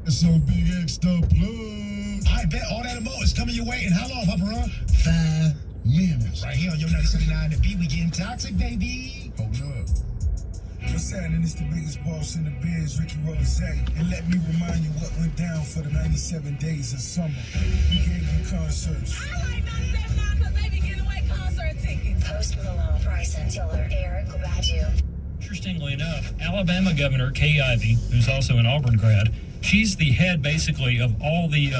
It's on Big X the plug. I bet all that and more is coming your way in how long, Papa Ron? 5 minutes. Right here on your 97.9 The Beat, we getting toxic, baby. Hold up. What's happening? It's the biggest boss in the biz, Ricky Rose. And let me remind you what went down for the 97 days of summer. We gave you concerts. I like 97.9 because they be giving away concert tickets. Post Malone, Bryson Tiller, Eric Badu. Interestingly enough, Alabama Governor Kay Ivey, who's also an Auburn grad, she's the head, basically, of all the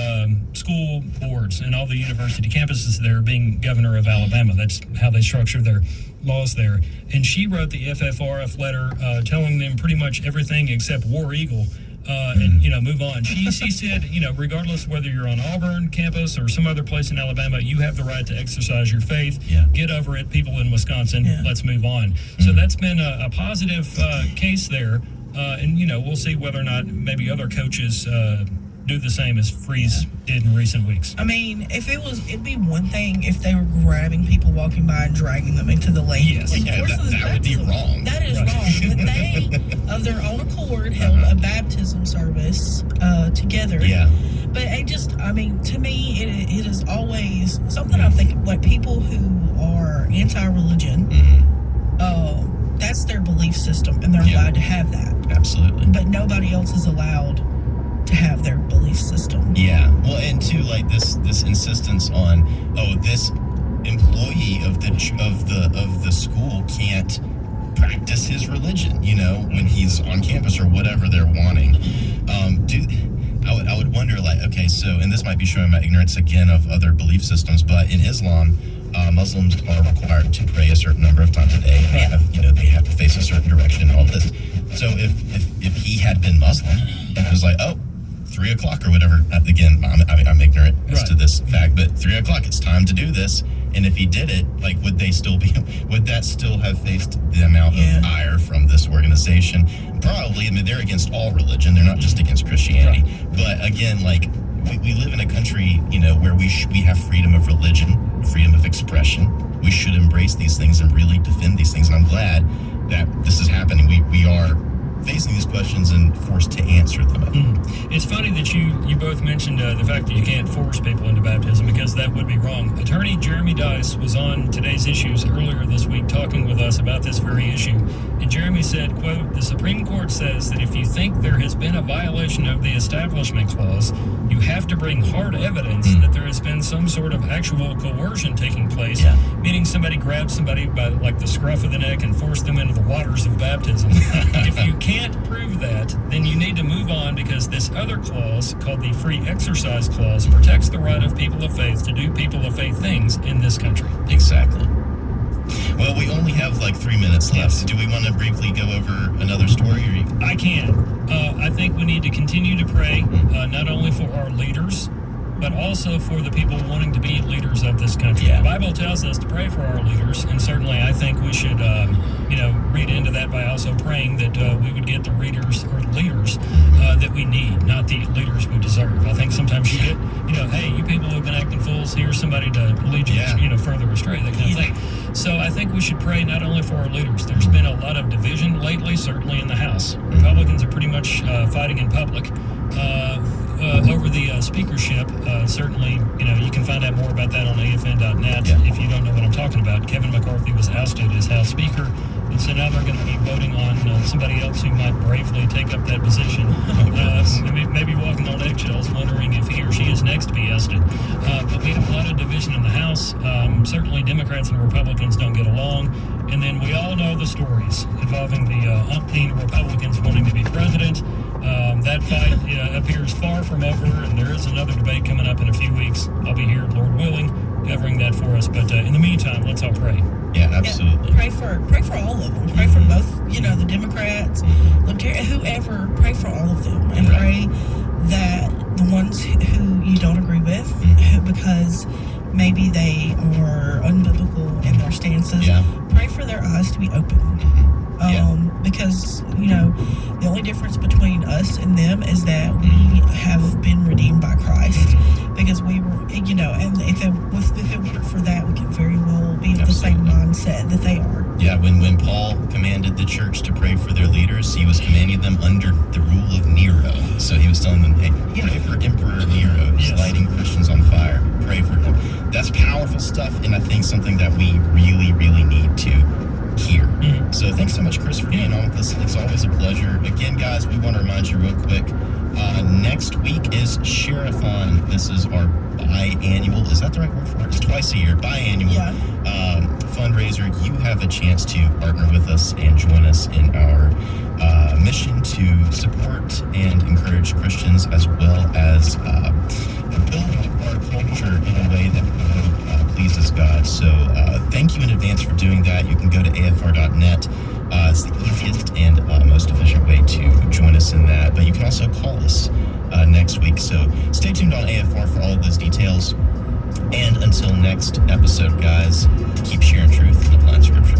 school boards and all the university campuses there, being governor of Alabama. That's how they structure their laws there. And she wrote the FFRF letter telling them pretty much everything except War Eagle. And, move on. She said, regardless of whether you're on Auburn campus or some other place in Alabama, you have the right to exercise your faith. Yeah. Get over it. People in Wisconsin, let's move on. So that's been a positive case there. And we'll see whether or not maybe other coaches do the same as Freeze did in recent weeks. I mean, it'd be one thing if they were grabbing people walking by and dragging them into the lane. Yes. That would be wrong. That is wrong. But they, of their own accord, held a baptism service together. Yeah. But to me, it is always something I think, like, people who are anti-religion, that's their belief system, and they're allowed to have that. Absolutely. But nobody else is allowed to have their belief system. Yeah. Well, and too, like this insistence on, this employee of the school can't practice his religion, when he's on campus or whatever they're wanting. I would wonder, like, okay, so, and this might be showing my ignorance again of other belief systems, but in Islam, Muslims are required to pray a certain number of times a day. They have to face a certain direction and all this. So if he had been Muslim and it was like, 3 o'clock or whatever, again, I'm ignorant as to this fact, but 3 o'clock, it's time to do this. And if he did it, like, would that still have faced the amount of ire from this organization? Probably. I mean, they're against all religion. They're not just against Christianity. Right. But again, like, we live in a country, where we have freedom of religion, freedom of expression. We should embrace these things and really defend these things. And I'm glad that this is happening. We are facing these questions and forced to answer them. It's funny that you both mentioned the fact that you can't force people into baptism, because that would be wrong. Attorney Jeremy Dice was on Today's Issues earlier this week talking with us about this very issue. And Jeremy said, quote, "The Supreme Court says that if you think there has been a violation of the Establishment Clause, you have to bring hard evidence that there has been some sort of actual coercion taking place, meaning somebody grabbed somebody by, like, the scruff of the neck and forced them into the waters of baptism. If you can't prove that, then you need to move on, because this other clause, called the Free Exercise Clause, protects the right of people of faith to do people of faith things in this country." Exactly. Well, we only have like 3 minutes left. Do we want to briefly go over another story? I can. I think we need to continue to pray, not only for our leaders, but also for the people wanting to be leaders of this country. The Bible tells us to pray for our leaders, and certainly I think we should, read into that by also praying that we would get the leaders that we need, not the leaders we deserve. I think sometimes you get, hey, you people who've been acting fools, here's somebody to lead you, further astray, that kind of thing. So I think we should pray not only for our leaders. There's been a lot of division lately, certainly in the House. Republicans are pretty much fighting in public over the speakership. Certainly, you can find out more about that on afn.net if you don't know what I'm talking about. Kevin McCarthy was ousted as House Speaker, and so now they're going to be voting on somebody else who might bravely take up that position. Maybe walking on eggshells, wondering if he or she is next to be ousted. But we have a lot of division in the House. Certainly Democrats and Republicans don't get along. And then we all know the stories involving the umpteen Republicans wanting to be president. That fight appears far from over, and there is another debate coming up in a few weeks. I'll be here, Lord willing, covering that for us. But in the meantime, let's all pray. Yeah, absolutely. Pray for all of them. Pray for both, the Democrats, Libertarian, whoever. Pray for all of them, and pray that the ones who you don't agree with, because maybe they are unbiblical in their stances, pray for their eyes to be open. Because, the only difference between us and them is that we have been redeemed by Christ. Because we were, and if it weren't for that, we could very well be of the same mindset that they are. Yeah, when Paul commanded the church to pray for their leaders, he was commanding them under the rule of Nero. So he was telling them, hey, practical stuff, and I think something that we really, really need to hear. So thanks so much, Chris, for being on with us. It's always a pleasure. Again, guys, we want to remind you real quick, next week is Sheriff-on. This is our biannual, is that the right word for it? It's twice a year, biannual fundraiser. You have a chance to partner with us and join us in our mission to support and encourage Christians, as well as build our culture in a way that pleases God. So thank you in advance for doing that. You can go to afr.net. It's the easiest and most efficient way to join us in that. But you can also call us next week. So stay tuned on AFR for all of those details. And until next episode, guys, keep sharing truth and applying scripture.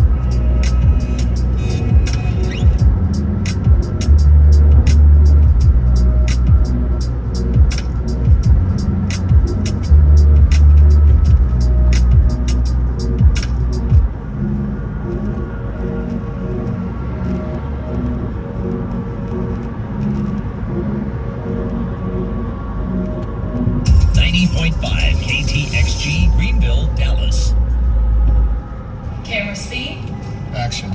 KTXG Greenville, Dallas. Camera speed. Action.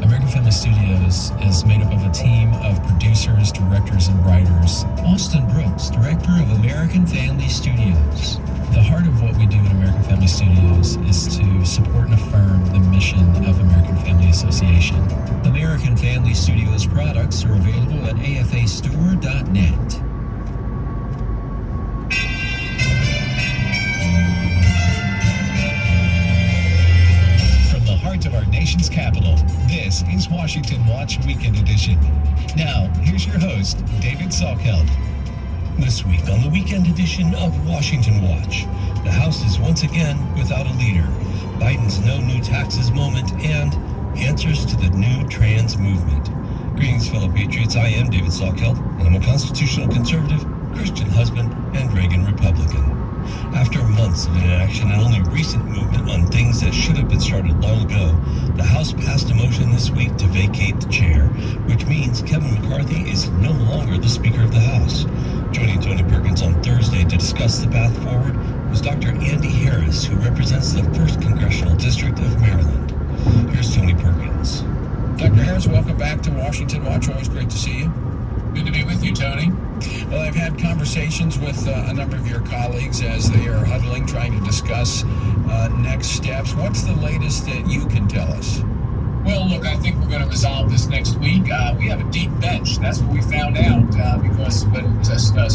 American Family Studios is made up of a team of producers, directors, and writers. Austin Brooks, director of American Family Studios. The heart of what we do at American Family Studios is to support and affirm the mission of American Family Association. American Family Studios products are available at afastore.net. Of our nation's capital, this is Washington Watch Weekend Edition. Now, here's your host, David Salkeld. This week on the Weekend Edition of Washington Watch, the House is once again without a leader, Biden's no new taxes moment, and answers to the new trans movement. Greetings, fellow patriots. I am David Salkeld, and I'm a constitutional conservative, Christian husband, and Reagan Republican. After months of inaction and only recent movement on things that should have been started long ago, the House passed a motion this week to vacate the chair, which means Kevin McCarthy is no longer the Speaker of the House. Joining Tony Perkins on Thursday to discuss the path forward was Dr. Andy Harris, who represents the 1st Congressional District of Maryland. Here's Tony Perkins. Dr. Harris, welcome back to Washington Watch. Always great to see you. Good to be with you, Tony. Well, I've had conversations with a number of your colleagues as they are huddling, trying to discuss next steps. What's the latest that you can tell us? Well, look, I think we're going to resolve this next week. We have a deep bench. That's what we found out because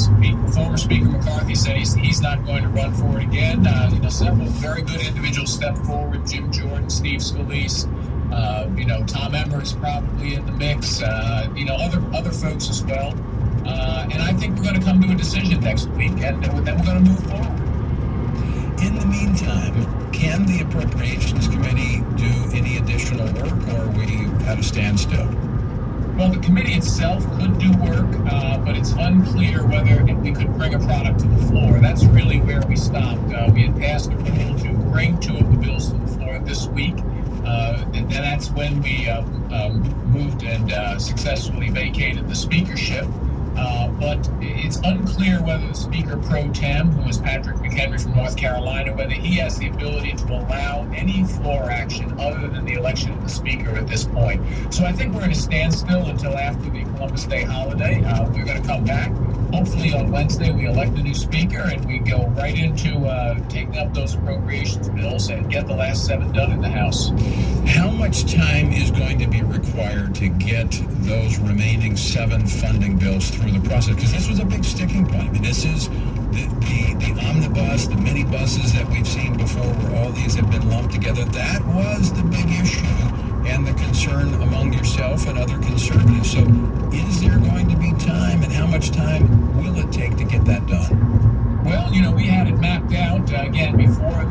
when former Speaker McCarthy said he's not going to run for it again, several very good individuals stepped forward. Jim Jordan, Steve Scalise, Tom Emmer's probably in the mix. Other folks as well. And I think we're going to come to a decision next week, and then we're going to move forward. In the meantime, can the Appropriations Committee do any additional work, or are we at a standstill? Well, the committee itself could do work, but it's unclear whether we could bring a product to the floor. That's really where we stopped. We had passed a rule to bring 2 of the bills to the floor this week. And that's when we moved and successfully vacated the speakership. But it's unclear whether the Speaker pro tem, who is Patrick McHenry from North Carolina, whether he has the ability to allow any floor action other than the election of the Speaker at this point. So I think we're in a standstill until after the Columbus Day holiday. We're going to come back. Hopefully on Wednesday we elect a new Speaker and we go right into taking up those appropriations bills and get the last 7 done in the House. How much time is going to be required to get those remaining 7 funding bills through the process? Because this was a big sticking point. I mean, this is the omnibus, the mini buses that we've seen before, where all these have been lumped together. That was the big issue and the concern among yourself and other conservatives. So is there going to be time, and how much time will it take to get that done? Well, we had it mapped out, again, before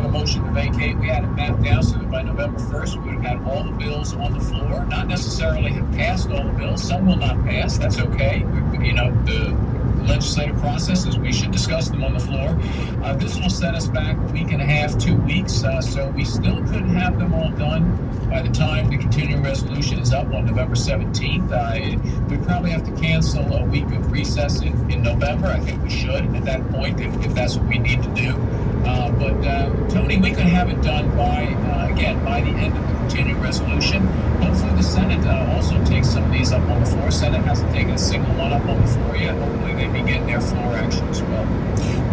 the motion to vacate, we had it mapped out so that by November 1st, we would have had all the bills on the floor, not necessarily have passed all the bills. Some will not pass. That's okay. The legislative processes, we should discuss them on the floor. This will set us back a week and a half, 2 weeks, so we still could have them all done by the time the continuing resolution is up on November 17th. We probably have to cancel a week of recess in November. I think we should at that point if that's what we need to do. But Tony, we could have it done by the end of the continuing resolution. Hopefully the Senate also takes some of these up on the floor. Senate hasn't taken a single one up on the floor yet. Hopefully they begin their floor action as well.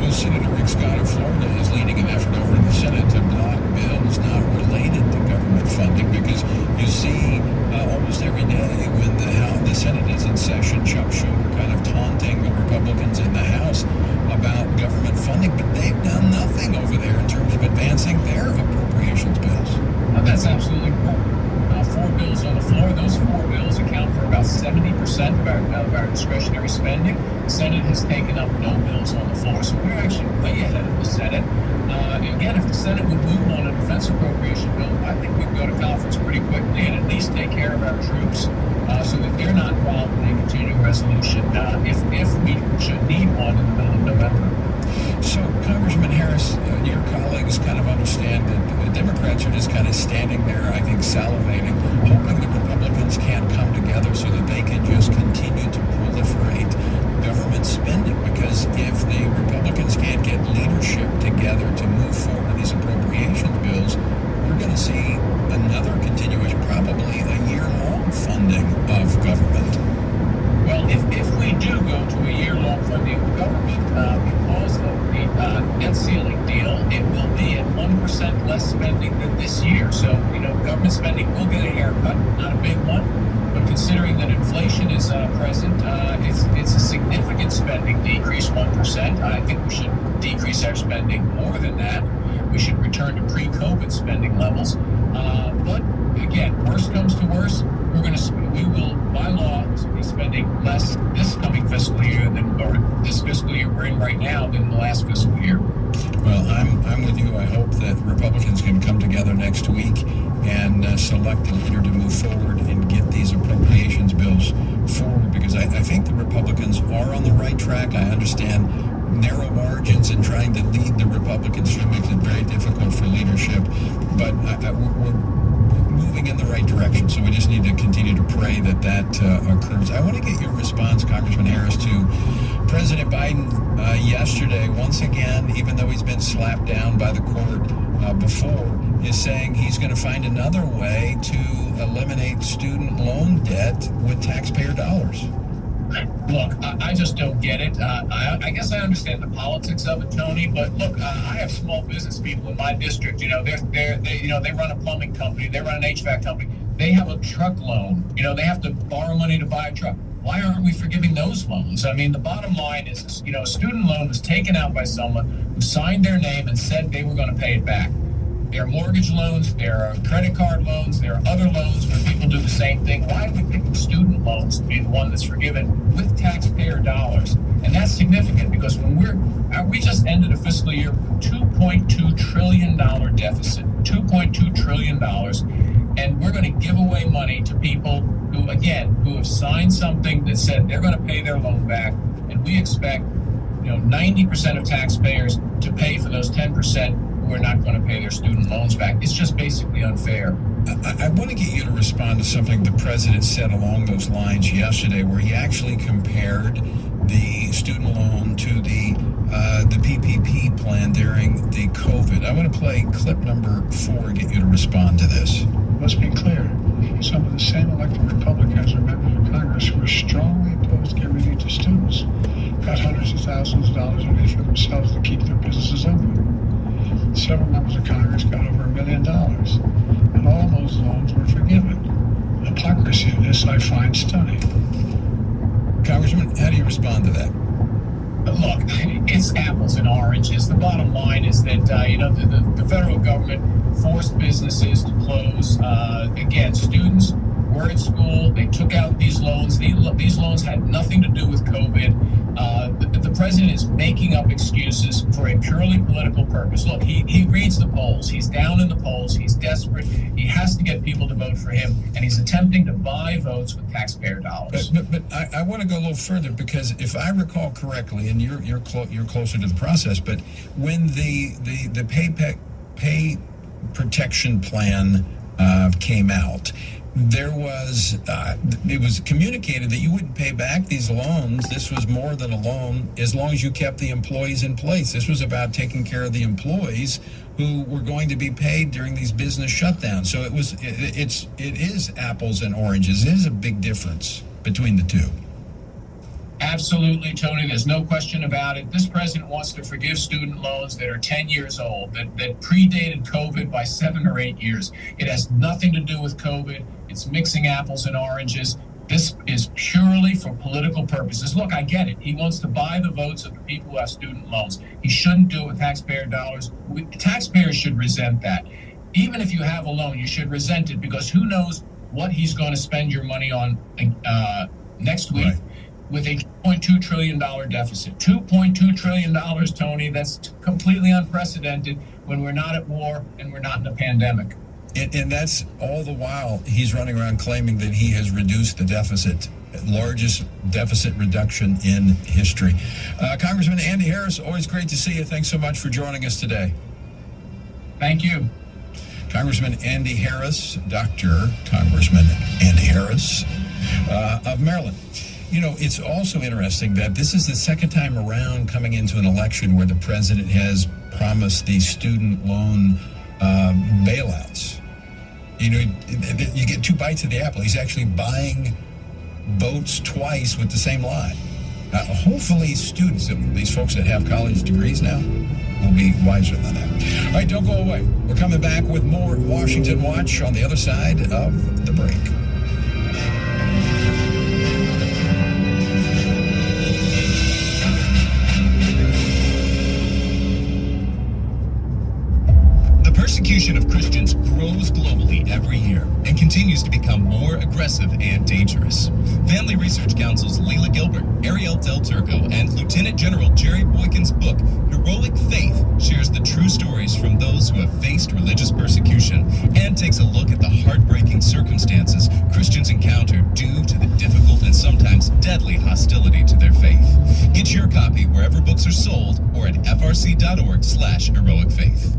Well, Senator Rick Scott of Florida is leading an effort over in the Senate to block bills not related to government funding, because you see almost every day when the Senate is in session, Chuck Schumer kind of taunting the Republicans in the House about government funding, but they've done nothing over there in terms of advancing their appropriations bills. That's absolutely correct. 4 bills on the floor. Those 4 bills account for about 70% of our discretionary spending. The Senate has taken up no bills on the floor, so we're actually way ahead of the Senate. Again, if the Senate would move on a defense appropriation bill, I think we could go to conference pretty quickly and at least take care of our troops so that they're not involved in a continuing resolution if we should need one in the middle of November. So, Congressman Harris, your colleagues kind of understand that the Democrats are just kind of standing there, I think, salivating, hoping the Republicans can't come together so that they can just continue to proliferate government spending. Because if the Republicans can't get leadership together to move forward these appropriations bills, we're going to see another continuation, probably a year-long funding of government. Well, if we do go to a year-long funding of government, because of the debt ceiling deal, it will be at 1% less spending than this year. So, government spending will get a haircut, not a big one, but considering that inflation is present, it's a significant spending decrease, 1%. I think we should decrease our spending more than that. We should return to pre-COVID spending levels. But again, worst comes to worst, we will, by law, be spending less this coming fiscal year or this fiscal year we're in right now than the last fiscal year. Well, I'm with you. I hope that Republicans can come together next week and select a leader to move forward and get these appropriations bills forward, because I think the Republicans are on the right track. I understand narrow margins and trying to lead the Republicans through makes it very difficult for leadership, but we're moving in the right direction, so we just need to continue to pray that occurs. I want to get your response, Congressman Harris, to President Biden yesterday, once again, even though he's been slapped down by the court before, is saying he's going to find another way to eliminate student loan debt with taxpayer dollars. Look, I just don't get it. I guess I understand the politics of it, Tony. But look, I have small business people in my district. They run a plumbing company, they run an HVAC company. They have a truck loan. They have to borrow money to buy a truck. Why aren't we forgiving those loans? I mean, the bottom line is, a student loan was taken out by someone who signed their name and said they were going to pay it back. There are mortgage loans, there are credit card loans, there are other loans where people do the same thing. Why are we picking student loans to be the one that's forgiven with taxpayer dollars? And that's significant because when we just ended a fiscal year with $2.2 trillion deficit, $2.2 trillion, and we're going to give away money to people who have signed something that said they're going to pay their loan back, and we expect 90% of taxpayers to pay for those 10% who are not going to pay their student loans back. It's just basically unfair. I want to get you to respond to something the president said along those lines yesterday, where he actually compared the student loan to the PPP plan during the COVID. I want to play clip number 4 and get you to respond to this. Let's be clear. Some of the same elected Republicans or members of Congress who are strongly opposed to giving relief to students got hundreds of thousands of dollars in relief for themselves to keep their businesses open. Several members of Congress got over $1 million, and all those loans were forgiven. The hypocrisy of this I find stunning. Congressman, how do you respond to that? Look, it's apples and oranges. The bottom line is that the federal government forced businesses to close. Students were at school. They took out these loans. These loans had nothing to do with COVID. The president is making up excuses for a purely political purpose. Look, he reads the polls. He's down in the polls. He's desperate. He has to get people to vote for him, and he's attempting to buy votes with taxpayer dollars. But I want to go a little further, because if I recall correctly, and you're closer to the process, but when the pay protection plan came out, there was, it was communicated that you wouldn't pay back these loans. This was more than a loan as long as you kept the employees in place. This was about taking care of the employees who were going to be paid during these business shutdowns. So it is apples and oranges. It is a big difference between the two. Absolutely, Tony. There's no question about it. This president wants to forgive student loans that are 10 years old, that predated COVID by 7 or 8 years. It has nothing to do with COVID. It's mixing apples and oranges. This is purely for political purposes. Look, I get it. He wants to buy the votes of the people who have student loans. He shouldn't do it with taxpayer dollars. Taxpayers should resent that. Even if you have a loan, you should resent it, because who knows what he's going to spend your money on next week. Right. With a $2.2 trillion deficit. $2.2 trillion, Tony, that's completely unprecedented when we're not at war and we're not in a pandemic. And that's all the while he's running around claiming that he has reduced the deficit, largest deficit reduction in history. Congressman Andy Harris, always great to see you. Thanks so much for joining us today. Thank you. Congressman Andy Harris, Dr. Congressman Andy Harris of Maryland. You know, it's also interesting that this is the second time around coming into an election where the president has promised these student loan bailouts. You know, you get 2 bites of the apple. He's actually buying votes twice with the same lie. Hopefully students, these folks that have college degrees now, will be wiser than that. All right, don't go away. We're coming back with more Washington Watch on the other side of the break. Persecution of Christians grows globally every year and continues to become more aggressive and dangerous. Family Research Council's Leila Gilbert, Ariel Del Turco, and Lieutenant General Jerry Boykin's book, Heroic Faith, shares the true stories from those who have faced religious persecution and takes a look at the heartbreaking circumstances Christians encounter due to the difficult and sometimes deadly hostility to their faith. Get your copy wherever books are sold or at frc.org/heroicfaith.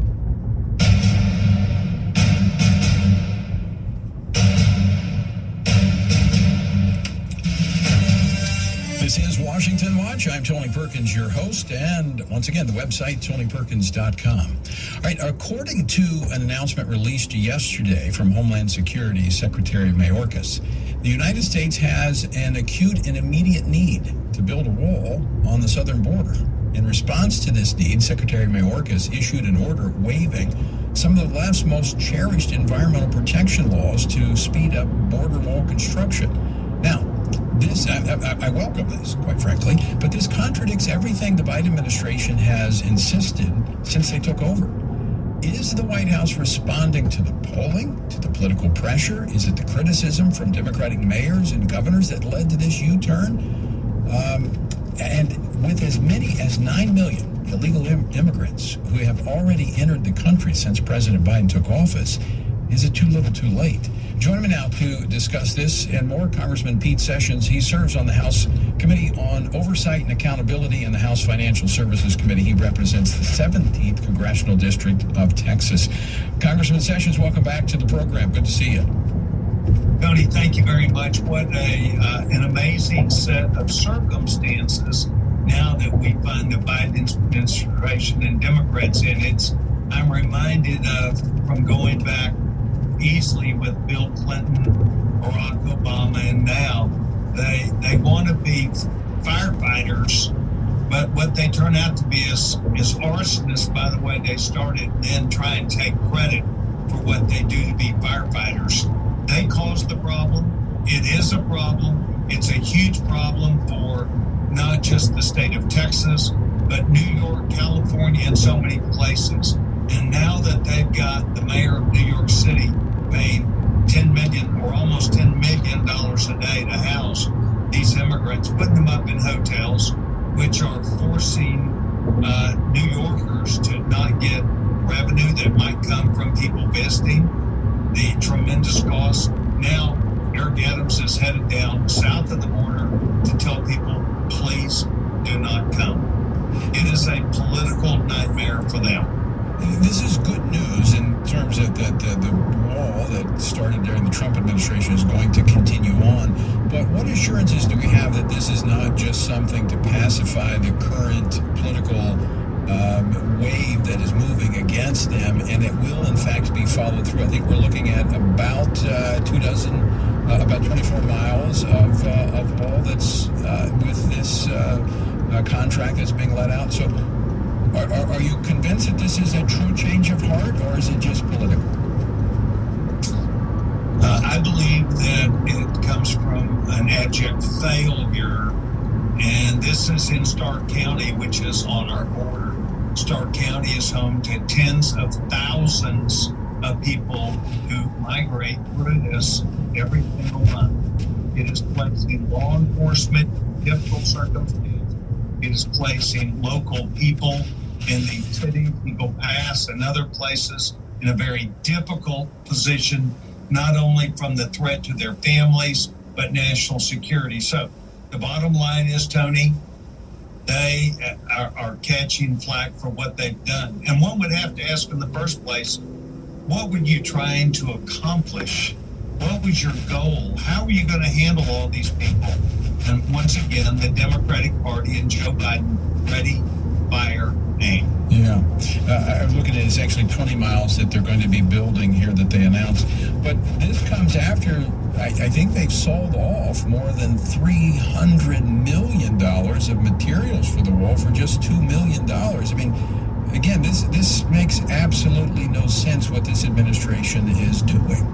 This is Washington Watch. I'm Tony Perkins, your host, and once again, the website, tonyperkins.com. All right, according to an announcement released yesterday from Homeland Security Secretary Mayorkas, the United States has an acute and immediate need to build a wall on the southern border. In response to this need, Secretary Mayorkas issued an order waiving some of the left's most cherished environmental protection laws to speed up border wall construction. Now, I welcome this, quite frankly, but this contradicts everything the Biden administration has insisted since they took over. Is the White House responding to the polling, to the political pressure? Is it the criticism from Democratic mayors and governors that led to this U-turn? And with as many as 9 million illegal immigrants who have already entered the country since President Biden took office, is it too little too late? Joining me now to discuss this and more, Congressman Pete Sessions. He serves on the House Committee on Oversight and Accountability and the House Financial Services Committee. He represents the 17th Congressional District of Texas. Congressman Sessions, welcome back to the program. Good to see you. Tony, thank you very much. What an amazing set of circumstances now that we find the Biden administration and Democrats in it. I'm reminded of from going back easily with Bill Clinton, Barack Obama, and now they want to be firefighters, but what they turn out to be is arsonists. By the way, they started then try and take credit for what they do to be firefighters. They caused the problem. It is a problem. It's a huge problem for not just the state of Texas, but New York, California, and so many places. And now that they've got the mayor of New York City paying $10 million or almost $10 million a day to house these immigrants, putting them up in hotels, which are forcing New Yorkers to not get revenue that might come from people visiting, the tremendous cost. Now, Eric Adams is headed down south of the border to tell people, please do not come. It is a political nightmare for them. this is good news in terms of the wall that started during the Trump administration is going to continue on. But what assurances do we have that this is not just something to pacify the current political wave that is moving against them, and it will in fact be followed through? I think we're looking at about 24 miles of wall that's with this contract that's being let out. So are you convinced that this is a true change of heart, or is it just political? I believe that it comes from an abject failure, and this is in Stark County, which is on our border. Stark County is home to tens of thousands of people who migrate through this every single month. It is placing law enforcement in difficult circumstances. It is placing local people in the cities, Eagle Pass and other places, in a very difficult position, not only from the threat to their families, but national security. So the bottom line is, Tony, they are catching flack for what they've done. And one would have to ask in the first place, what were you trying to accomplish? What was your goal? How are you going to handle all these people? And once again, the Democratic Party and Joe Biden, ready, fire, aim. Yeah. I was looking at it's actually 20 miles that they're going to be building here that they announced. But this comes after, I think they've sold off more than $300 million of materials for the wall for just $2 million. I mean, again, this makes absolutely no sense what this administration is doing.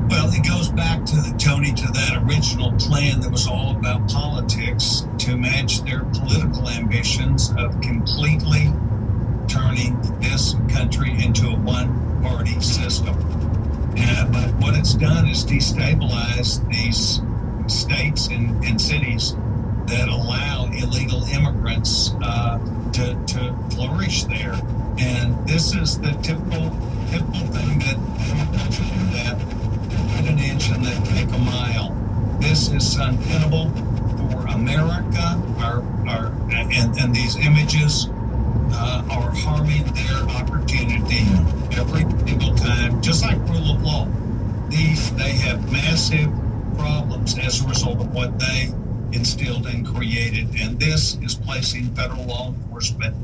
Well, it goes back to that original plan that was all about politics to match their political ambitions of completely turning this country into a one-party system. But what it's done is destabilize these states and cities that allow illegal immigrants to flourish there. And this is the typical thing that put an inch and then take a mile. This is untenable for America. And these images are harming their opportunity every single time, just like rule of law. They have massive problems as a result of what they instilled and created. And this is placing federal law enforcement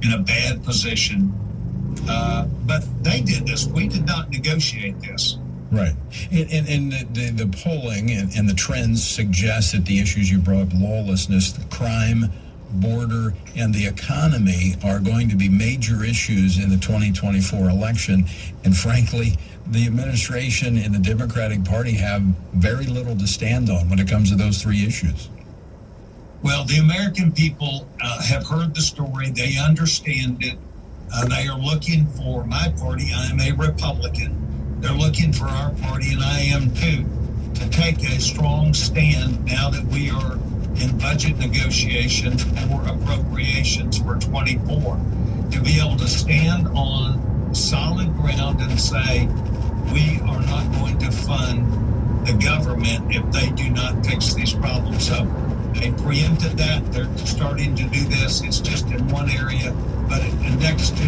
in a bad position. But they did this. We did not negotiate this. Right. And the polling and the trends suggest that the issues you brought up, lawlessness, the crime, border, and the economy, are going to be major issues in the 2024 election. And frankly, the administration and the Democratic Party have very little to stand on when it comes to those three issues. Well, the American people have heard the story. They understand it. They are looking for my party. I am a Republican. They're looking for our party, and I am too, to take a strong stand now that we are in budget negotiations for appropriations for 24, to be able to stand on solid ground and say, we are not going to fund the government if they do not fix these problems. So they preempted that. They're starting to do this. It's just in one area, but next to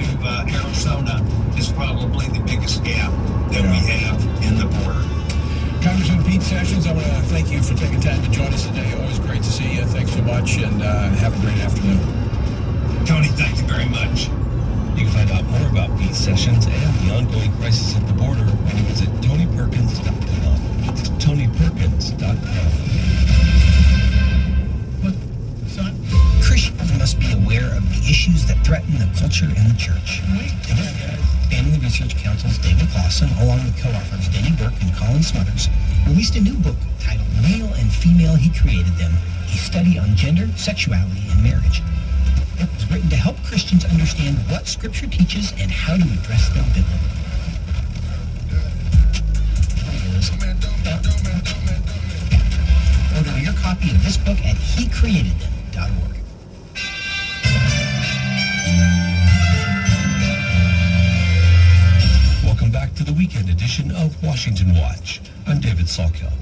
Arizona is probably the biggest gap that we have in the border. Congressman Pete Sessions, I want to thank you for taking time to join us today. Always great to see you. Thanks so much, and have a great afternoon. Tony, thank you very much. You can find out more about Pete Sessions and the ongoing crisis at the border when you visit TonyPerkins.com. It's TonyPerkins.com. Look, son, Christians must be aware of the issues that threaten the culture and the church. Family Research Council's David Clausen, along with co-authors Denny Burke and Colin Smothers, released a new book titled Male and Female He Created Them, a study on gender, sexuality, and marriage. It was written to help Christians understand what Scripture teaches and how to address them biblically. Order your copy of this book at HeCreatedThem.org. Welcome back to the weekend edition of Washington Watch. I'm David Salkeld.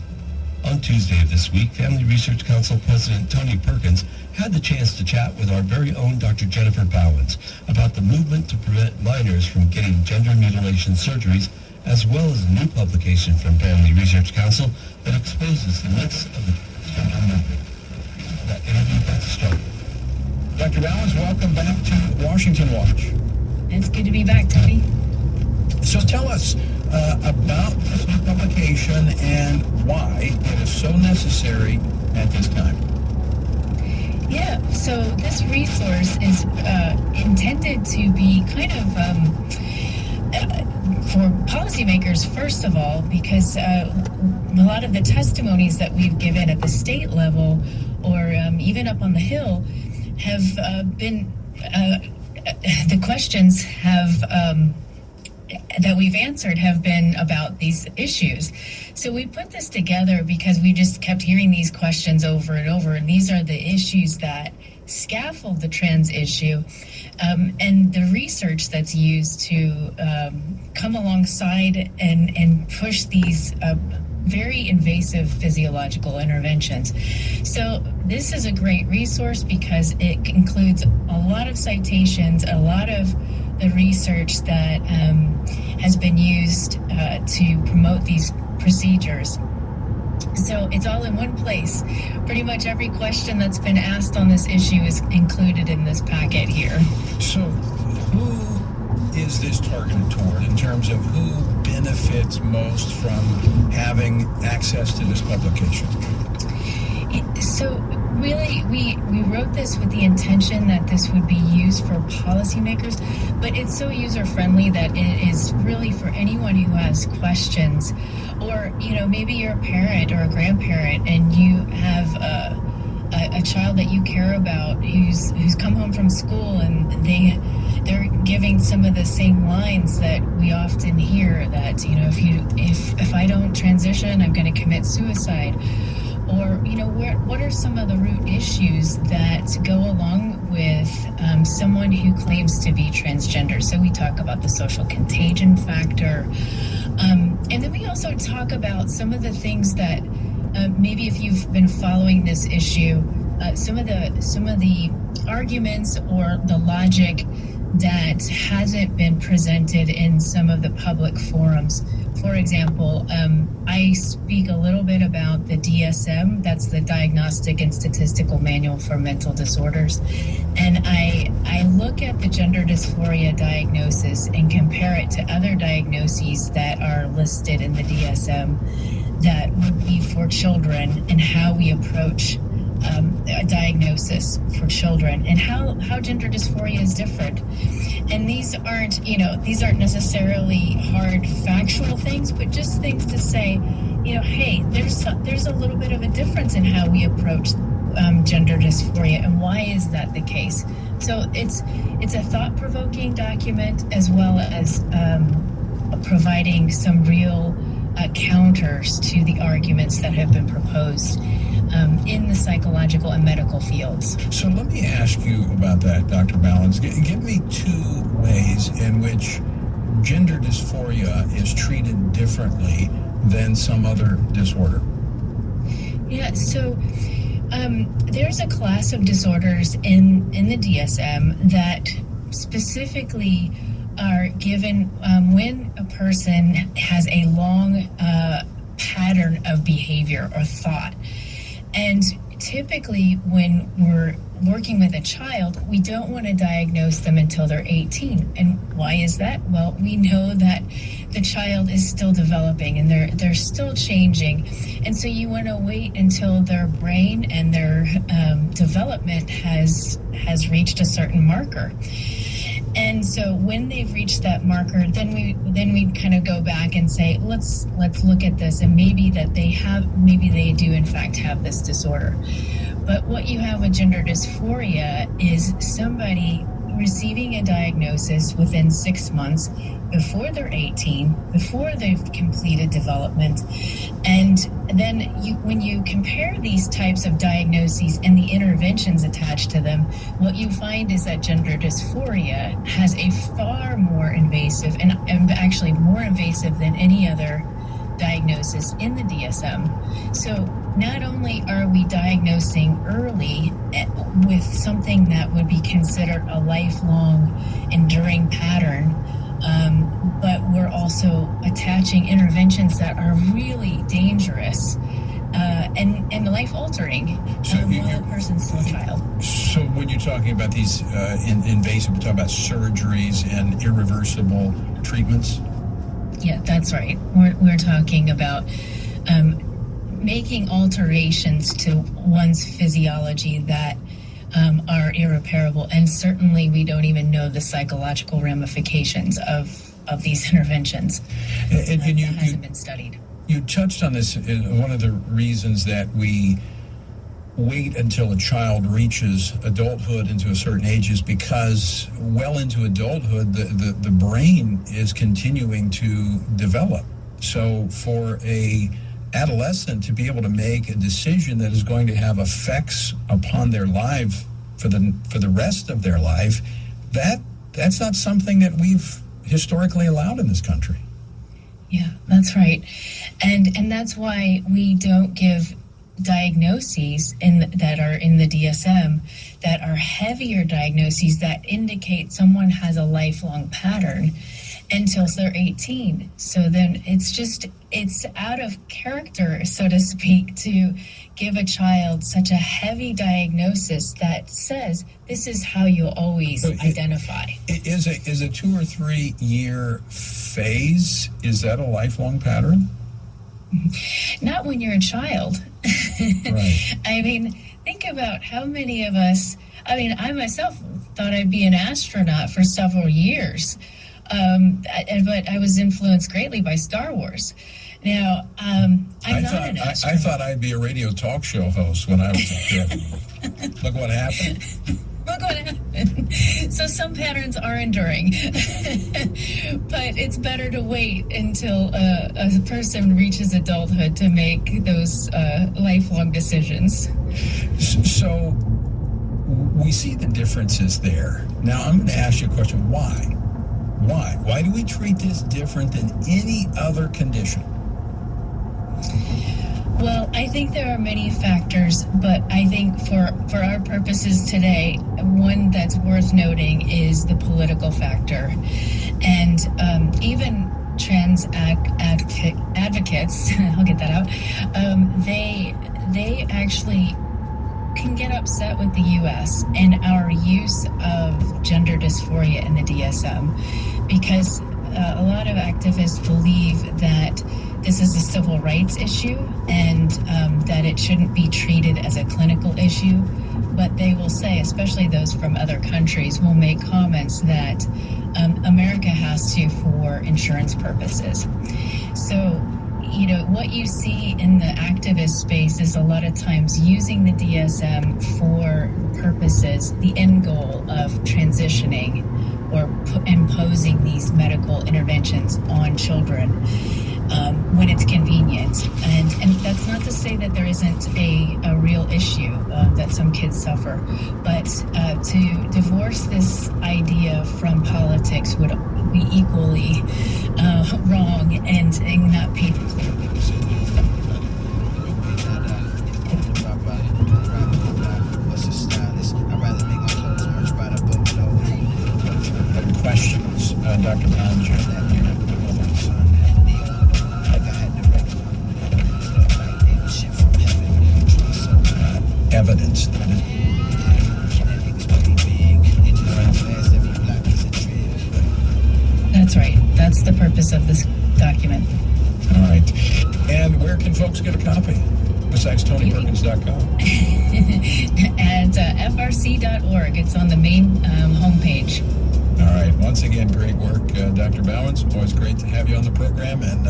On Tuesday of this week, Family Research Council President Tony Perkins had the chance to chat with our very own Dr. Jennifer Bowens about the movement to prevent minors from getting gender mutilation surgeries, as well as a new publication from Family Research Council that exposes the myths of the gender movement. That interview got started. Dr. Bowens, welcome back to Washington Watch. It's good to be back, Tony. So tell us about this new publication and why it is so necessary at this time. Yeah, so this resource is intended to be kind of for policymakers, first of all, because a lot of the testimonies that we've given at the state level or even up on the Hill have been, the questions have that we've answered have been about these issues. So we put this together because we just kept hearing these questions over and over, and these are the issues that scaffold the trans issue, and the research that's used to come alongside and push these very invasive physiological interventions. So this is a great resource because it includes a lot of citations, a lot of the research that has been used to promote these procedures. So it's all in one place. Pretty much every question that's been asked on this issue is included in this packet here. So who is this targeted toward in terms of who benefits most from having access to this publication? So really, we wrote this with the intention that this would be used for policymakers, but it's so user-friendly that it is really for anyone who has questions, or, you know, maybe you're a parent or a grandparent and you have a child that you care about who's come home from school and they're giving some of the same lines that we often hear, that, you know, if I don't transition, I'm going to commit suicide. Or, you know, what are some of the root issues that go along with someone who claims to be transgender? So we talk about the social contagion factor. And then we also talk about some of the things that maybe if you've been following this issue, some of the arguments or the logic that hasn't been presented in some of the public forums. For example, I speak a little bit about the DSM, that's the Diagnostic and Statistical Manual for Mental Disorders. And I look at the gender dysphoria diagnosis and compare it to other diagnoses that are listed in the DSM that would be for children, and how we approach a diagnosis for children, and how gender dysphoria is different. And these aren't necessarily hard factual things, but just things to say, you know, hey, there's a little bit of a difference in how we approach gender dysphoria, and why is that the case? So it's a thought-provoking document, as well as providing some real counters to the arguments that have been proposed in the psychological and medical fields. So let me ask you about that, Dr. Bowens. Give me two ways in which gender dysphoria is treated differently than some other disorder. Yeah, so there's a class of disorders in the DSM that specifically are given when a person has a long pattern of behavior or thought. And typically when we're working with a child, we don't want to diagnose them until they're 18. And why is that? Well, we know that the child is still developing and they're still changing. And so you want to wait until their brain and their development has reached a certain marker. And so when they've reached that marker, then we kind of go back and say, let's look at this, and maybe they do in fact have this disorder. But what you have with gender dysphoria is somebody receiving a diagnosis within 6 months, before they're 18, before they've completed development. And then when you compare these types of diagnoses and the interventions attached to them, what you find is that gender dysphoria has a far more invasive, and actually more invasive than any other diagnosis in the DSM. So not only are we diagnosing early with something that would be considered a lifelong enduring pattern, but we're also attaching interventions that are really dangerous and life-altering while a person's still a child. So when you're talking about these invasive, we're talking about surgeries and irreversible treatments? Yeah, that's right. We're talking about making alterations to one's physiology that are irreparable, and certainly we don't even know the psychological ramifications of these interventions. And that hasn't been studied. You touched on this. One of the reasons that we wait until a child reaches adulthood into a certain age is because well into adulthood, the brain is continuing to develop. So for a adolescent to be able to make a decision that is going to have effects upon their life for the rest of their life, that's not something that we've historically allowed in this country. Yeah, that's right. And that's why we don't give diagnoses that are in the DSM that are heavier diagnoses that indicate someone has a lifelong pattern until they're 18. So then it's out of character, so to speak, to give a child such a heavy diagnosis that says this is how you'll always identify. Is a 2 or 3 year phase, is that a lifelong pattern? Not when you're a child. Right. I mean, think about how many of us, I myself thought I'd be an astronaut for several years. But I was influenced greatly by Star Wars. Now, I'm not an astronaut. I thought I'd be a radio talk show host when I was a kid. Look what happened. Look what happened. So some patterns are enduring. But it's better to wait until a person reaches adulthood to make those lifelong decisions. So we see the differences there. Now, I'm going to ask you a question. Why? Why do we treat this different than any other condition? Well, I think there are many factors, but I think for our purposes today, one that's worth noting is the political factor. And even trans advocates, I'll get that out, they actually can get upset with the U.S. and our use of gender dysphoria in the DSM, because a lot of activists believe that this is a civil rights issue and that it shouldn't be treated as a clinical issue. But they will say, especially those from other countries, will make comments that America has to for insurance purposes. So, what you see in the activist space is a lot of times using the DSM for purposes, the end goal of transitioning or imposing these medical interventions on children when it's convenient. And that's not to say that there isn't a real issue that some kids suffer, but to divorce this idea from politics would be equally wrong and not paid. Questions, Dr. Ballinger? Evidence that That's right. That's the purpose of this document. All right. And where can folks get a copy besides TonyPerkins.com? At frc.org. It's on the main homepage. All right. Once again, great work, Dr. Bowens. Always great to have you on the program, and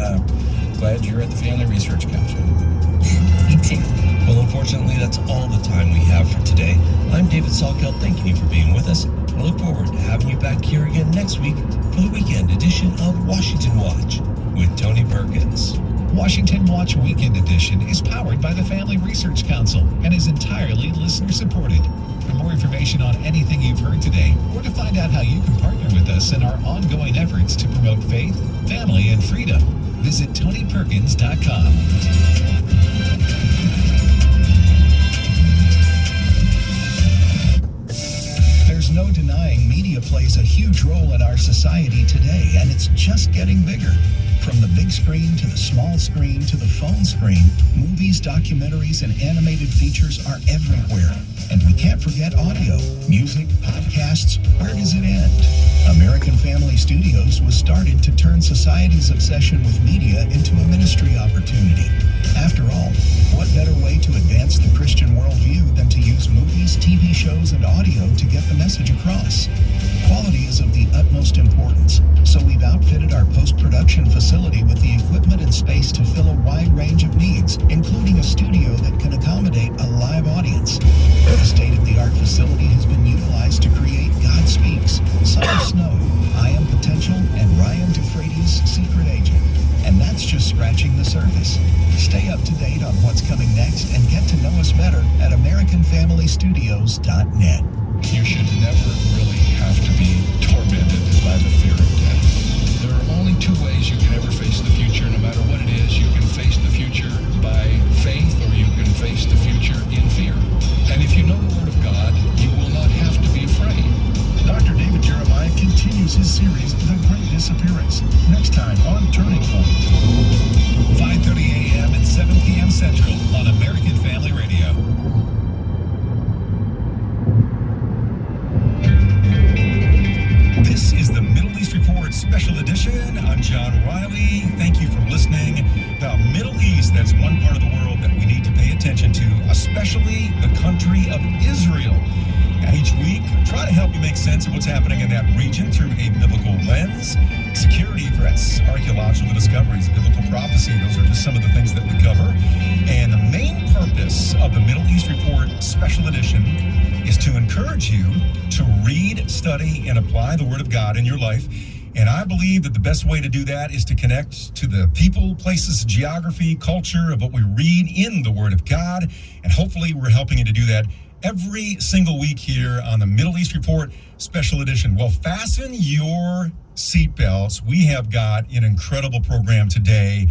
glad you're at the Family Research Council. Me too. Well, unfortunately, that's all the time we have for today. I'm David Salkeld, thanking you for being with us. I look forward to having you back here again next week for the weekend edition of Washington Watch with Tony Perkins. Washington Watch Weekend Edition is powered by the Family Research Council and is entirely listener-supported. For more information on anything you've heard today, or to find out how you can partner with us in our ongoing efforts to promote faith, family, and freedom, Visit TonyPerkins.com. There's no denying media plays a huge role in our society today, and it's just getting bigger. From the big screen to the small screen to the phone screen, movies, documentaries, and animated features are everywhere. And we can't forget audio, music, podcasts. Where does it end? American Family Studios was started to turn society's obsession with media into a ministry opportunity. After all, what better way to advance the Christian worldview than to use movies, TV shows, and audio to get the message across? Quality is of the utmost importance, so we've outfitted our post-production facility with the equipment and space to fill a wide range of needs, including a studio that can accommodate a live audience. The state-of-the-art facility has been utilized to create God Speaks, Son of Snow, I Am Potential, and Ryan Dufresne's Secret Agent. And that's just scratching the surface. Stay up to date on what's coming next and get to know us better at AmericanFamilyStudios.net. You should never really have to be tormented by the fear of death. There are only two ways you can ever face the future, no matter what it is. You can face the future by faith, or you can face the future in fear. And if you know the Word of God, you will not have to be afraid. Dr. David Jeremiah continues his series, The Great Disappearance, next time on Turning Point. 5:30 a.m. and 7 p.m. Central on American Family Radio. This is the Middle East Report Special Edition. I'm John Riley. Thank you for listening. The Middle East, that's one part of the world that we need to pay attention to, especially the country of Israel. And each week, try to help you make sense of what's happening in that region through a biblical lens. Security threats, archaeological discoveries, biblical prophecy, those are just some of the things that we cover. And the main purpose of the Middle East Report Special Edition is to encourage you to read, study, and apply the Word of God in your life. And I believe that the best way to do that is to connect to the people, places, geography, culture of what we read in the Word of God. And hopefully we're helping you to do that every single week here on the Middle East Report Special Edition. Well, fasten your seatbelts. We have got an incredible program today.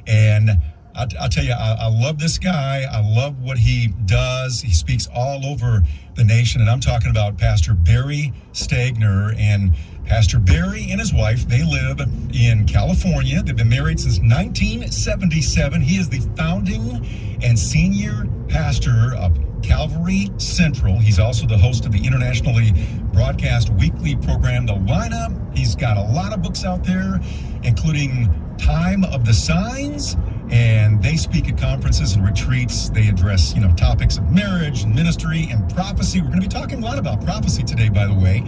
And I'll tell you, I love this guy. I love what he does. He speaks all over the nation. And I'm talking about Pastor Barry Stagner. And Pastor Barry and his wife, they live in California. They've been married since 1977. He is the founding and senior pastor of Calvary Central. He's also the host of the internationally broadcast weekly program, The Lineup. He's got a lot of books out there, including Time of the Signs, and they speak at conferences and retreats. They address, topics of marriage and ministry and prophecy. We're going to be talking a lot about prophecy today, by the way.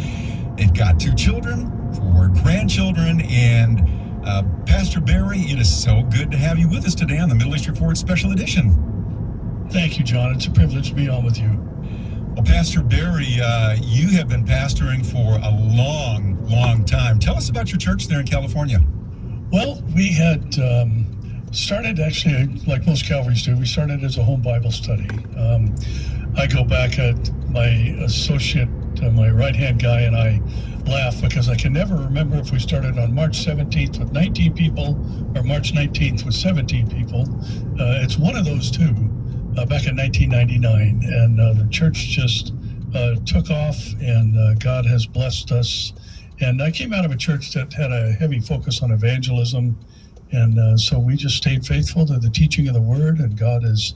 They've got 2 children, 4 grandchildren, and Pastor Barry, it is so good to have you with us today on the Middle East Report Special Edition. Thank you, John. It's a privilege to be on with you. Well, Pastor Barry, you have been pastoring for a long, long time. Tell us about your church there in California. Well, we had started actually, like most Calvaries do, we started as a home Bible study. I go back at my associate, my right-hand guy, and I laugh because I can never remember if we started on March 17th with 19 people or March 19th with 17 people. It's one of those two. Back in 1999, and the church just took off, and God has blessed us. And I came out of a church that had a heavy focus on evangelism, and so we just stayed faithful to the teaching of the Word, and God has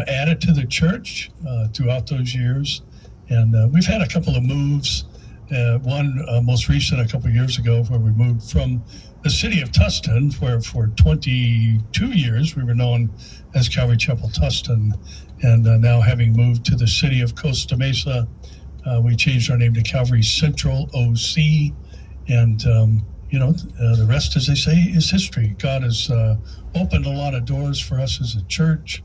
added to the church throughout those years. And we've had a couple of moves. One most recent a couple of years ago, where we moved from the city of Tustin, where for 22 years we were known as Calvary Chapel Tustin, and now having moved to the city of Costa Mesa, we changed our name to Calvary Central OC, and the rest, as they say, is history. God has opened a lot of doors for us as a church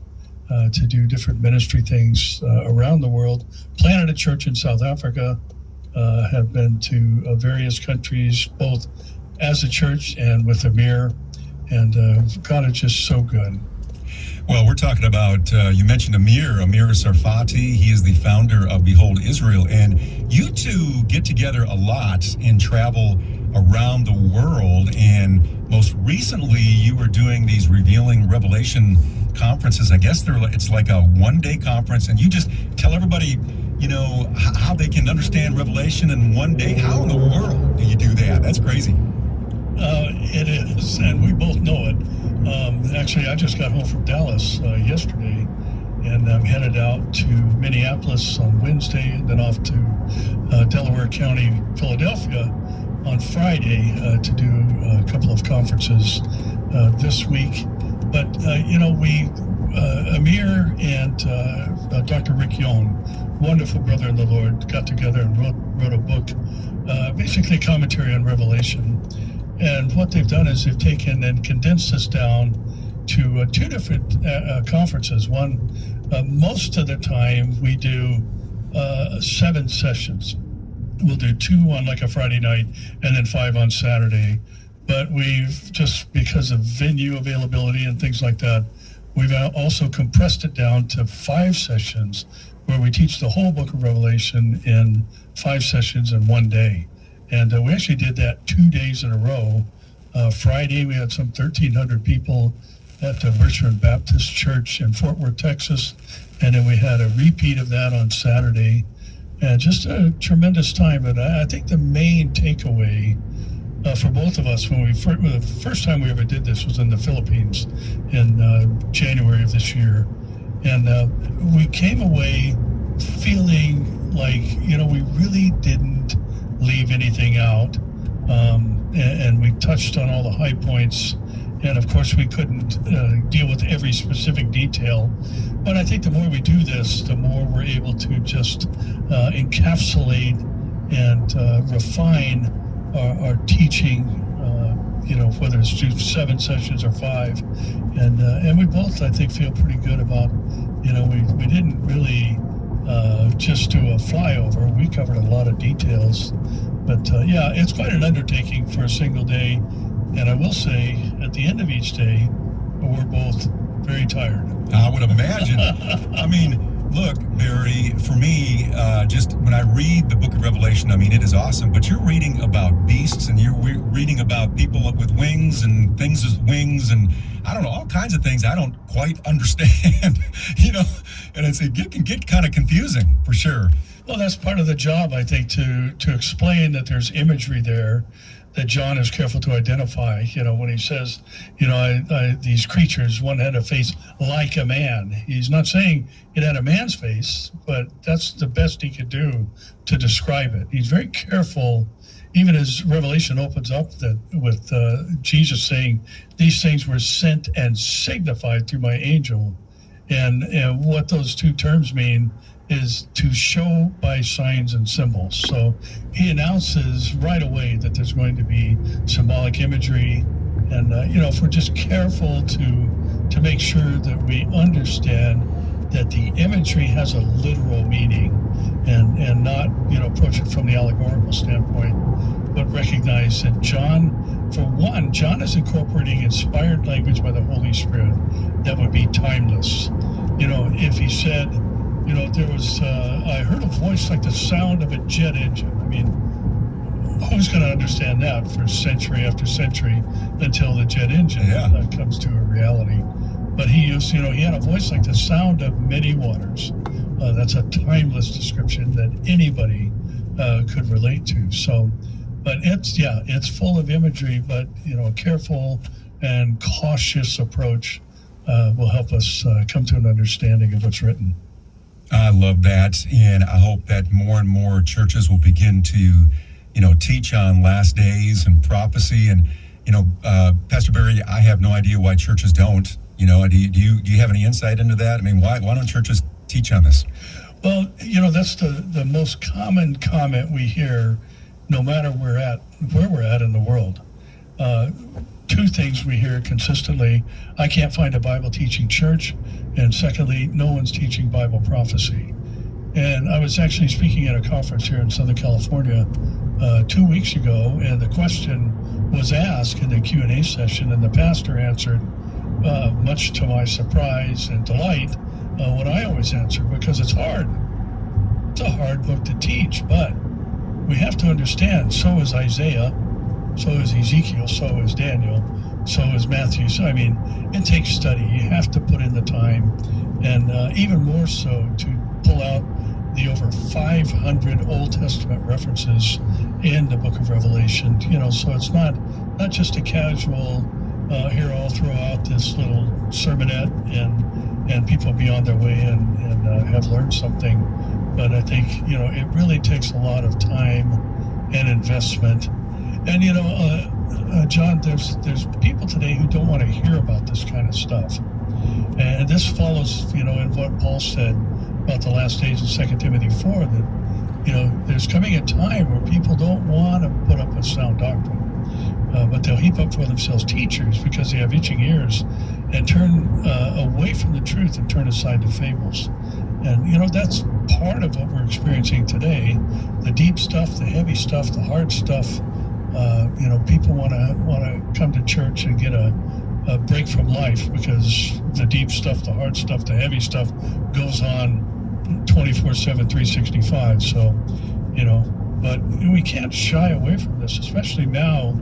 to do different ministry things around the world. Planted a church in South Africa, have been to various countries, both as a church and with Amir, and God is just so good. Well, we're talking about, you mentioned Amir Sarfati. He is the founder of Behold Israel, and you two get together a lot and travel around the world. And most recently, you were doing these Revealing Revelation conferences. I guess it's like a one-day conference, and you just tell everybody, you know, how they can understand Revelation in one day. How in the world do you do that? That's crazy. It is, and we both know it. Actually, I just got home from Dallas yesterday, and I'm headed out to Minneapolis on Wednesday, and then off to Delaware County, Philadelphia on Friday to do a couple of conferences this week. But, you know, Amir and Dr. Rick Young, wonderful brother in the Lord, got together and wrote a book, basically a commentary on Revelation. And what they've done is they've taken and condensed this down to two different conferences. One, most of the time we do 7 sessions. We'll do 2 on like a Friday night and then 5 on Saturday. But we've just, because of venue availability and things like that, we've also compressed it down to 5 sessions where we teach the whole book of Revelation in 5 sessions in one day. And we actually did that 2 days in a row. Friday, we had some 1,300 people at the Richmond Baptist Church in Fort Worth, Texas. And then we had a repeat of that on Saturday. And just a tremendous time. But I think the main takeaway for both of us, when the first time we ever did this was in the Philippines in January of this year. And we came away feeling like, you know, we really didn't leave anything out, and we touched on all the high points, and of course we couldn't deal with every specific detail, but I think the more we do this, the more we're able to just encapsulate and refine our teaching, you know, whether it's 7 sessions or 5, and we both, I think, feel pretty good about, you know, we didn't really just do a flyover. We covered a lot of details, but yeah, it's quite an undertaking for a single day. And I will say, at the end of each day, we're both very tired. I would imagine. I mean, look, Barry, for me, just when I read the book of Revelation, I mean, it is awesome, but you're reading about beasts, and you're reading about people with wings and things with wings, and I don't know, all kinds of things I don't quite understand, you know, and it can get kind of confusing, for sure. Well, that's part of the job, I think, to explain that there's imagery there that John is careful to identify. You know, when he says, you know, these creatures, one had a face like a man. He's not saying it had a man's face, but that's the best he could do to describe it. He's very careful, even as Revelation opens up with Jesus saying, these things were sent and signified through my angel. And what those two terms mean is to show by signs and symbols. So he announces right away that there's going to be symbolic imagery. And, you know, if we're just careful to make sure that we understand that the imagery has a literal meaning and not, you know, approach it from the allegorical standpoint, but recognize that John, for one, John is incorporating inspired language by the Holy Spirit that would be timeless. You know, if he said, you know, there was, I heard a voice like the sound of a jet engine. I mean, who's going to understand that for century after century until the jet engine comes to a reality? But he used, you know, he had a voice like the sound of many waters. That's a timeless description that anybody could relate to. So, but it's full of imagery, but, you know, a careful and cautious approach will help us come to an understanding of what's written. I love that, and I hope that more and more churches will begin to, you know, teach on last days and prophecy. And, you know, Pastor Barry, I have no idea why churches don't. You know, do you have any insight into that? I mean, why don't churches teach on this? Well, you know, that's the most common comment we hear, no matter where we're at in the world. 2 things we hear consistently: I can't find a Bible teaching church, and secondly, no one's teaching Bible prophecy. And I was actually speaking at a conference here in Southern California 2 weeks ago, and the question was asked in the Q&A session, and the pastor answered, much to my surprise and delight, what I always answer, because it's hard. It's a hard book to teach, but we have to understand, so is Isaiah, so is Ezekiel, so is Daniel, so is Matthew. So, I mean, it takes study. You have to put in the time, and even more so to pull out the over 500 Old Testament references in the book of Revelation. So it's not just a casual, here I'll throw out this little sermonette and people be on their way and have learned something. But I think, it really takes a lot of time and investment. And, John, there's people today who don't want to hear about this kind of stuff. And this follows, in what Paul said about the last days in 2 Timothy 4, that, there's coming a time where people don't want to put up with sound doctrine. But they'll heap up for themselves teachers because they have itching ears and turn away from the truth and turn aside to fables. And, that's part of what we're experiencing today. The deep stuff, the heavy stuff, the hard stuff. People want to come to church and get a break from life because the deep stuff, the hard stuff, the heavy stuff goes on 24/7, 365. So, but we can't shy away from this, especially now,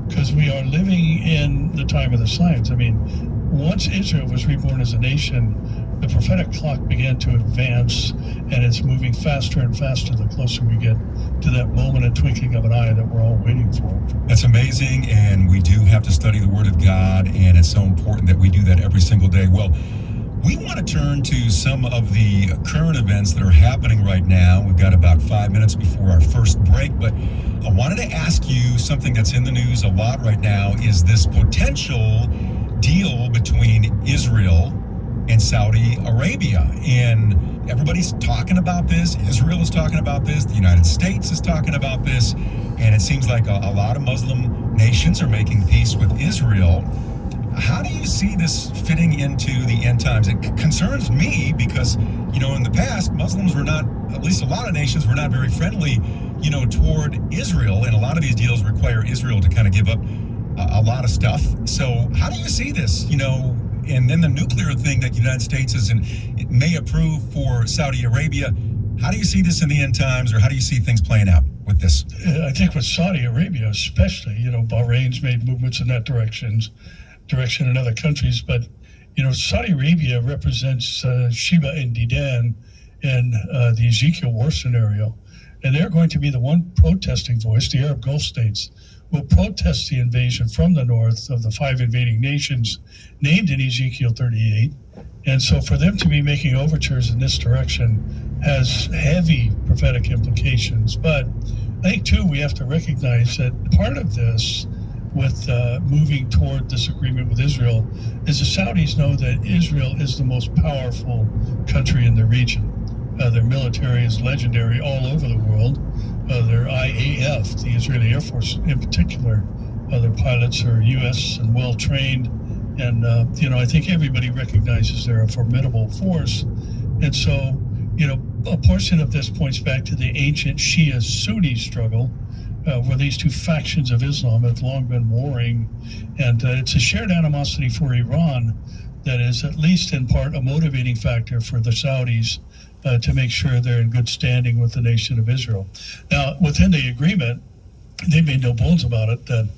because we are living in the time of the signs. I mean, once Israel was reborn as a nation, the prophetic clock began to advance, and it's moving faster and faster the closer we get to that moment and twinkling of an eye that we're all waiting for. That's amazing, and we do have to study the Word of God, and it's so important that we do that every single day. Well, we want to turn to some of the current events that are happening right now. We've got about 5 minutes before our first break, but I wanted to ask you something that's in the news a lot right now is this potential deal between Israel and Saudi Arabia. And everybody's talking about this. Israel is talking about this. The United States is talking about this. And it seems like a lot of Muslim nations are making peace with Israel. How do you see this fitting into the end times? It concerns me because, in the past, Muslims were not, at least a lot of nations were not very friendly, toward Israel. And a lot of these deals require Israel to kind of give up a lot of stuff. So how do you see this, and then the nuclear thing that the United States may approve for Saudi Arabia? How do you see this in the end times, or how do you see things playing out with this? I think with Saudi Arabia especially, Bahrain's made movements in that direction in other countries, but Saudi Arabia represents Sheba and Dedan in the Ezekiel war scenario, and they're going to be the one protesting voice. The Arab Gulf states will protest the invasion from the north of the 5 invading nations named in Ezekiel 38, and so for them to be making overtures in this direction has heavy prophetic implications. But I think too we have to recognize that part of this with moving toward this agreement with Israel is the Saudis know that Israel is the most powerful country in the region. Their military is legendary all over the world. Their IAF, the Israeli Air Force in particular, their pilots are U.S. and well-trained. And, I think everybody recognizes they're a formidable force. And so, a portion of this points back to the ancient Shia-Sunni struggle, where these two factions of Islam have long been warring. And it's a shared animosity for Iran that is at least in part a motivating factor for the Saudis to make sure they're in good standing with the nation of Israel. Now, within the agreement, they made no bones about it that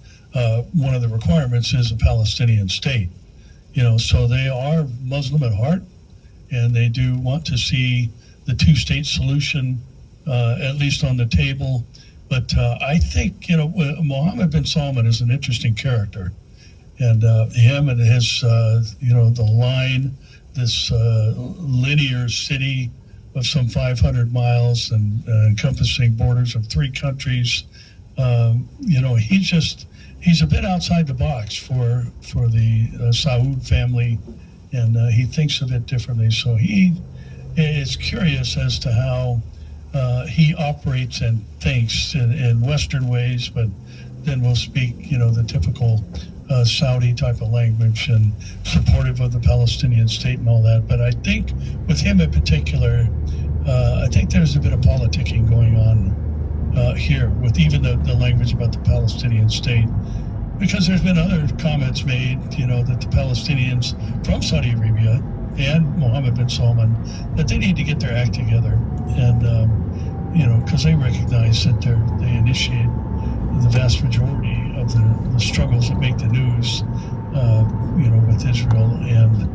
one of the requirements is a Palestinian state. So they are Muslim at heart, and they do want to see the two-state solution at least on the table. But I think, Mohammed bin Salman is an interesting character. And him and his, the line, this linear city of some 500 miles and encompassing borders of 3 countries, he's a bit outside the box for the Saud family, and he thinks of it differently. So he is curious as to how he operates and thinks in Western ways, but then we'll speak, the typical Saudi type of language and supportive of the Palestinian state and all that. But I think with him in particular, I think there's a bit of politicking going on here with even the language about the Palestinian state, because there's been other comments made, that the Palestinians from Saudi Arabia and Mohammed bin Salman, that they need to get their act together. And, because they recognize that they initiate the vast majority of the struggles that make the news, with Israel and,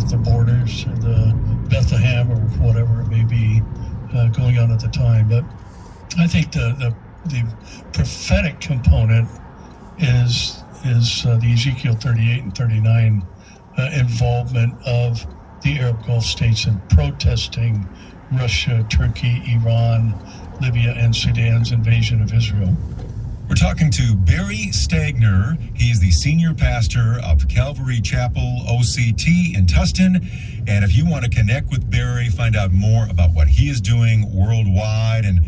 the borders, the Bethlehem or whatever it may be going on at the time. But I think the prophetic component is the Ezekiel 38 and 39 involvement of the Arab Gulf states in protesting Russia, Turkey, Iran, Libya, and Sudan's invasion of Israel. We're talking to Barry Stagner. He's the senior pastor of Calvary Chapel OCT in Tustin. And if you want to connect with Barry, find out more about what he is doing worldwide and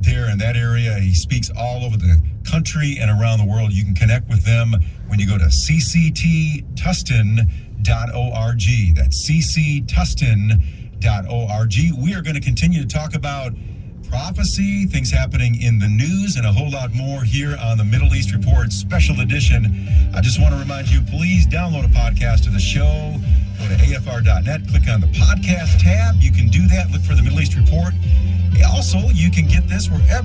there in that area, he speaks all over the country and around the world. You can connect with them when you go to ccttustin.org. That's cctustin.org. We are going to continue to talk about prophecy, things happening in the news, and a whole lot more here on the Middle East Report Special Edition. I just want to remind you, please download a podcast of the show. Go to afr.net, click on the podcast tab. You can do that. Look for the Middle East Report. Also, you can get this wherever